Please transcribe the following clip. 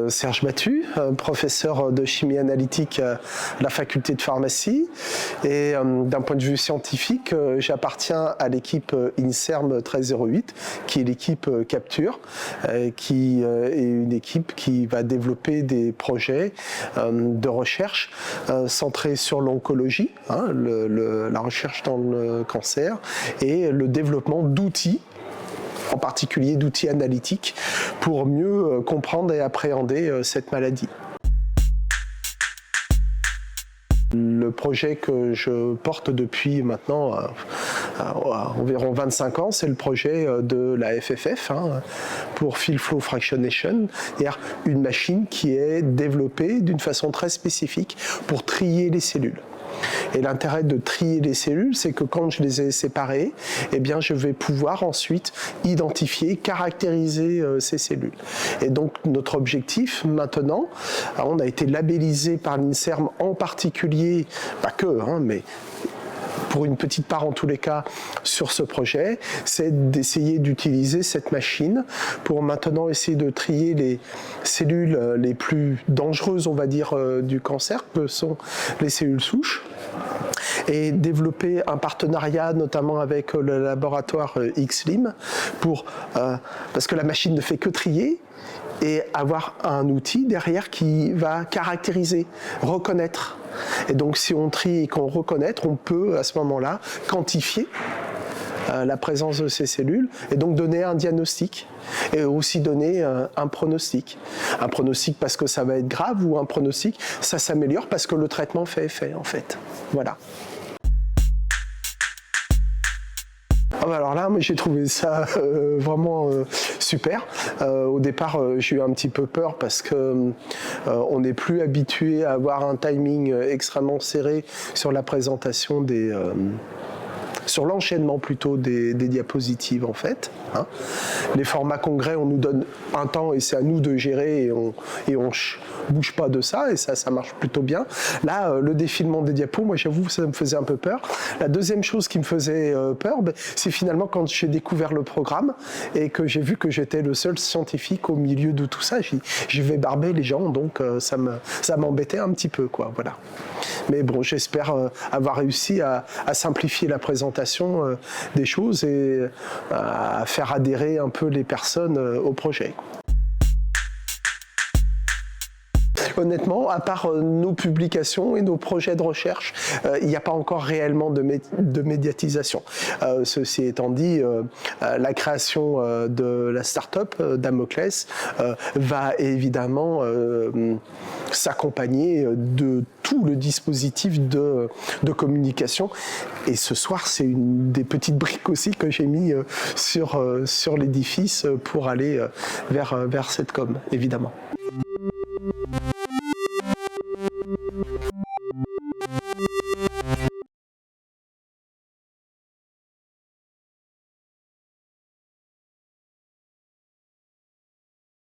Serge Battu, professeur de chimie analytique à la faculté de pharmacie. Et d'un point de vue scientifique, j'appartiens à l'équipe INSERM 1308, qui est l'équipe Capture, qui est une équipe qui va développer des projets de recherche centrés sur l'oncologie, la recherche dans le cancer, et le développement d'outils, en particulier d'outils analytiques, pour mieux comprendre et appréhender cette maladie. Le projet que je porte depuis maintenant environ 25 ans, c'est le projet de la FFF, pour Field Flow Fractionation, c'est-à-dire une machine qui est développée d'une façon très spécifique pour trier les cellules. Et l'intérêt de trier les cellules, c'est que quand je les ai séparées, eh bien, je vais pouvoir ensuite identifier, caractériser ces cellules. Et donc notre objectif maintenant, on a été labellisé par l'INSERM en particulier, pas que, mais pour une petite part en tous les cas sur ce projet, c'est d'essayer d'utiliser cette machine pour maintenant essayer de trier les cellules les plus dangereuses, on va dire, du cancer, que sont les cellules souches, et développer un partenariat notamment avec le laboratoire XLIM parce que la machine ne fait que trier, et avoir un outil derrière qui va caractériser, reconnaître. Et donc si on trie et qu'on reconnaît, on peut à ce moment-là quantifier la présence de ces cellules et donc donner un diagnostic et aussi donner un pronostic. Un pronostic parce que ça va être grave, ou un pronostic ça s'améliore parce que le traitement fait effet en fait. Voilà. Alors là, j'ai trouvé ça vraiment super. Au départ, j'ai eu un petit peu peur parce que on n'est plus habitué à avoir un timing extrêmement serré sur la présentation sur l'enchaînement plutôt des diapositives en fait. Les formats congrès, on nous donne un temps et c'est à nous de gérer, et on bouge pas de ça, et ça marche plutôt bien. Là, le défilement des diapos, moi j'avoue, ça me faisait un peu peur. La deuxième chose qui me faisait peur, c'est finalement quand j'ai découvert le programme et que j'ai vu que j'étais le seul scientifique au milieu de tout ça, j'y vais barber les gens, donc ça m'embêtait un petit peu, quoi, voilà. Mais bon, j'espère avoir réussi à simplifier la présentation des choses et à faire adhérer un peu les personnes au projet. Honnêtement, à part nos publications et nos projets de recherche, il n'y a pas encore réellement de médiatisation. Ceci étant dit, la création de la start-up Damoclès va évidemment s'accompagner de tout le dispositif de communication. Et ce soir, c'est une des petites briques aussi que j'ai mis sur l'édifice pour aller vers cette com, évidemment.